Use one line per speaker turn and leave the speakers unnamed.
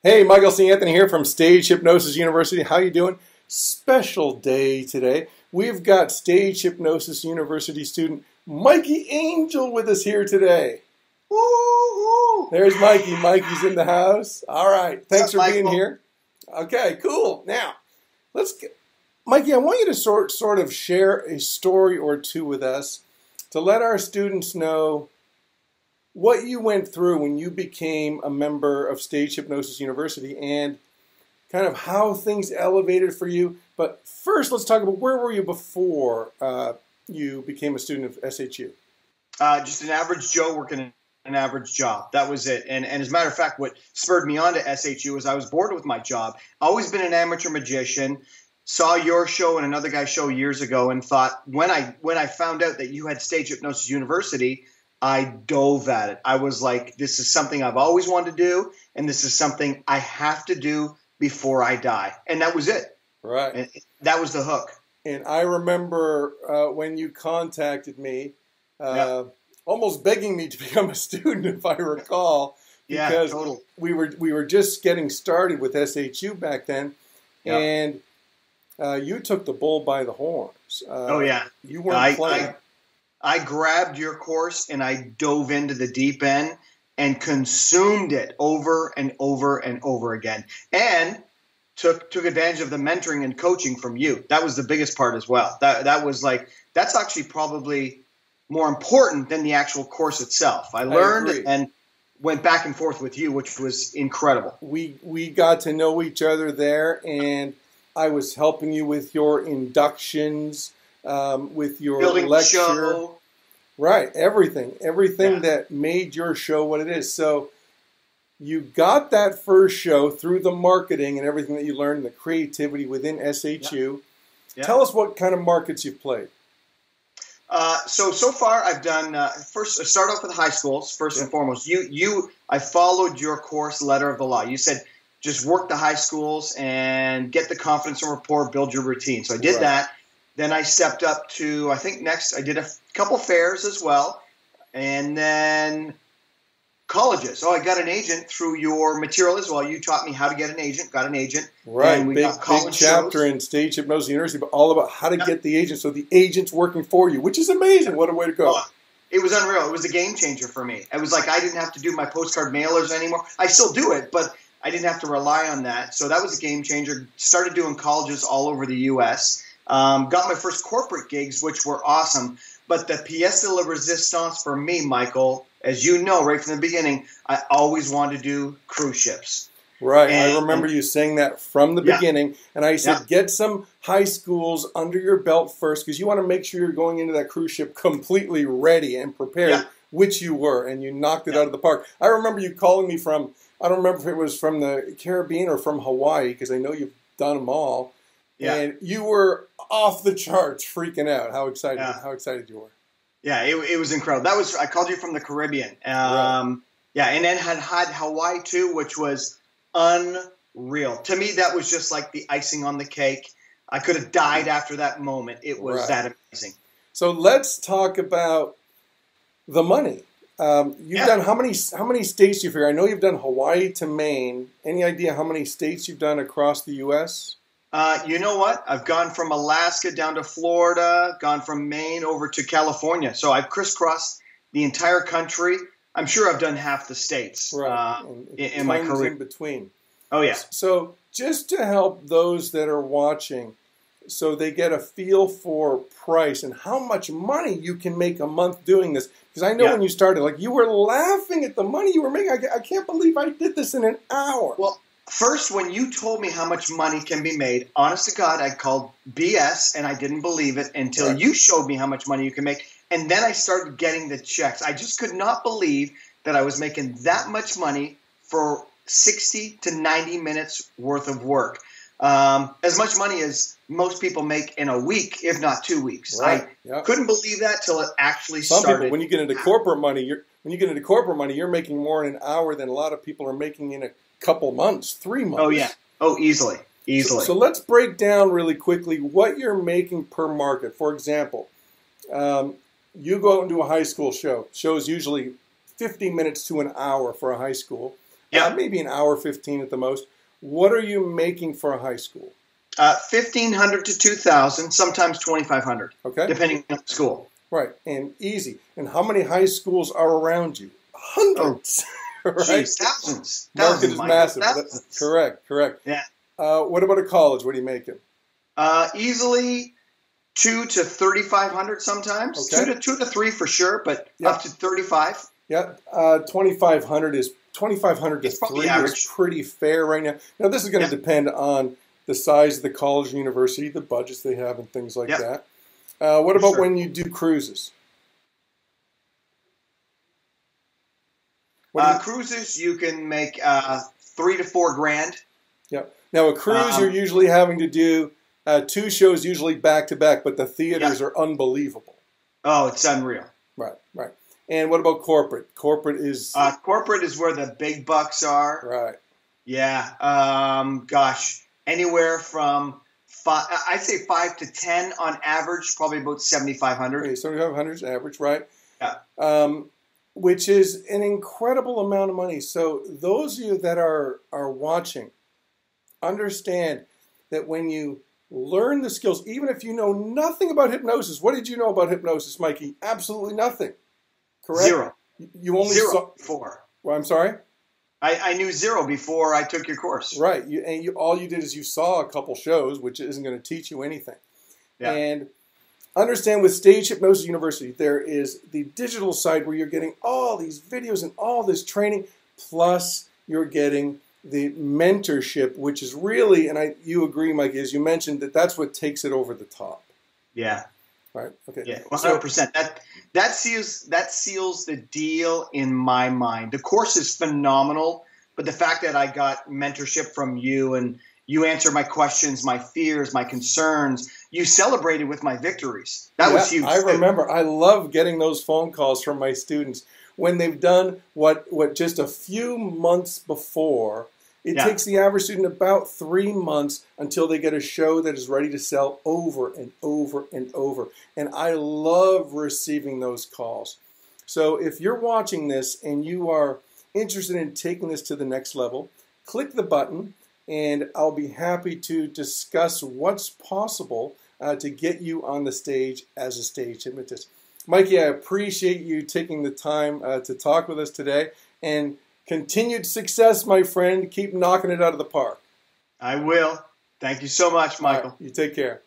Hey, Michael C. Anthony here from Stage Hypnosis University. How you doing? Special day today. We've got Stage Hypnosis University student Mikey Angel with us here today.
Woo-hoo.
There's Mikey. Mikey's in the house. All right. Thanks
What's
for
up,
being
Michael?
here. Okay, cool. Now, Mikey, I want you to sort of share a story or two with us to let our students know what you went through when you became a member of Stage Hypnosis University and kind of how things elevated for you. But first, let's talk about where were you before you became a student of SHU?
Just an average Joe working an average job. That was it. And as a matter of fact, what spurred me on to SHU is I was bored with my job. Always been an amateur magician. Saw your show and another guy's show years ago and thought when I found out that you had Stage Hypnosis University, I dove at it. I was like, this is something I've always wanted to do, and this is something I have to do before I die. And that was it.
Right.
And that was the hook.
And I remember when you contacted me, almost begging me to become a student, if I recall, because
totally.
we were just getting started with SHU back then, and you took the bull by the horns. You weren't playing.
I grabbed your course and I dove into the deep end and consumed it over and over and over again, and took advantage of the mentoring and coaching from you. That was the biggest part as well. That was like, that's actually probably more important than the actual course itself. I learned and went back and forth with you, which was incredible.
We got to know each other there, and I was helping you with your inductions, with your
building
lecture.
Show.
Right, everything that made your show what it is. So you got that first show through the marketing and everything that you learned, and the creativity within SHU. Tell us what kind of markets you've played.
So far I've done, first start off with high schools, first and foremost. I followed your course, Letter of the Law. You said just work the high schools and get the confidence and rapport, build your routine. So I did that. Then I stepped up to, I think next, I did a couple fairs as well. And then colleges. Oh, I got an agent through your material as well. You taught me how to get an agent, got an agent.
Right,
and we
big
got college
chapter
shows.
in Stage Hypnosis University, but all about how to get the agent, so the agent's working for you, which is amazing. What a way to go.
Oh, it was unreal. It was a game changer for me. It was like I didn't have to do my postcard mailers anymore. I still do it, but I didn't have to rely on that. So that was a game changer. Started doing colleges all over the U.S., got my first corporate gigs, which were awesome. But the pièce de la résistance for me, Michael, as you know right from the beginning, I always wanted to do cruise ships.
Right. I remember you saying that from the beginning. And I said, get some high schools under your belt first, because you want to make sure you're going into that cruise ship completely ready and prepared, which you were. And you knocked it out of the park. I remember you calling me from, I don't remember if it was from the Caribbean or from Hawaii, because I know you've done them all. And you were off the charts, freaking out. How excited you were. Yeah,
it was incredible. That was, I called you from the Caribbean. And then had Hawaii too, which was unreal. To me, that was just like the icing on the cake. I could have died after that moment. It was that amazing.
So let's talk about the money. You've done how many states you've here? I know you've done Hawaii to Maine. Any idea how many states you've done across the U.S.?
You know what? I've gone from Alaska down to Florida, gone from Maine over to California. So I've crisscrossed the entire country. I'm sure I've done half the states in my career.
In between.
Oh, yeah.
So just to help those that are watching, so they get a feel for price and how much money you can make a month doing this. Because I know when you started, like, you were laughing at the money you were making. I can't believe I did this in an hour.
Well, first, when you told me how much money can be made, honest to God, I called BS, and I didn't believe it until you showed me how much money you can make. And then I started getting the checks. I just could not believe that I was making that much money for 60 to 90 minutes worth of work. As much money as most people make in a week, if not 2 weeks.
Right.
I couldn't believe that till it actually
Some
started.
people, when you get into corporate money, you're making more in an hour than a lot of people are making in a couple months, 3 months.
Oh, yeah. Oh, easily.
So let's break down really quickly what you're making per market. For example, you go out and do a high school show. Show's usually 50 minutes to an hour for a high school. maybe an hour 15 at the most. What are you making for a high school?
1,500 to 2,000, sometimes 2,500. Okay, depending on the school.
Right, and easy. And how many high schools are around you? Hundreds.
Oh, right? Geez, thousands.
Market is massive. Correct.
Yeah.
What about a college? What are you making?
Easily 2 to 3,500 sometimes. Okay. 2 to 3 for sure, but up to 35.
Yeah, 2,500 to 3 is pretty fair right now. Now this is going to depend on the size of the college and university, the budgets they have, and things like that. What about when you do cruises?
Cruises, you can make 3 to 4 grand.
Yeah. Now a cruise, you're usually having to do 2 shows, usually back to back, but the theaters are unbelievable.
Oh, it's unreal.
Right. And what about corporate? Corporate is
where the big bucks are.
Right.
Yeah. Gosh, anywhere from I'd say 5 to 10 on average, probably about 7,500.
Okay, 7,500 is average, right?
Yeah.
Which is an incredible amount of money. So those of you that are watching, understand that when you learn the skills, even if you know nothing about hypnosis, what did you know about hypnosis, Mikey? Absolutely nothing. Correct?
0.
You only
saw 4.
Well, I'm sorry?
I knew 0 before I took your course.
Right. All you did is you saw a couple shows, which isn't going to teach you anything. Yeah. And understand with Stage Hypnosis University, there is the digital side where you're getting all these videos and all this training, plus you're getting the mentorship, which is really, and you agree, Mike, as you mentioned, that's what takes it over the top.
Yeah.
Right. Okay.
Yeah. 100%. That seals the deal in my mind. The course is phenomenal, but the fact that I got mentorship from you and you answered my questions, my fears, my concerns, you celebrated with my victories. That was huge.
I remember. I love getting those phone calls from my students when they've done what just a few months before. It takes the average student about 3 months until they get a show that is ready to sell over and over and over. And I love receiving those calls. So if you're watching this and you are interested in taking this to the next level, click the button and I'll be happy to discuss what's possible to get you on the stage as a stage hypnotist. Mikey, I appreciate you taking the time to talk with us today, and continued success, my friend. Keep knocking it out of the park.
I will. Thank you so much, Michael.
Right, you take care.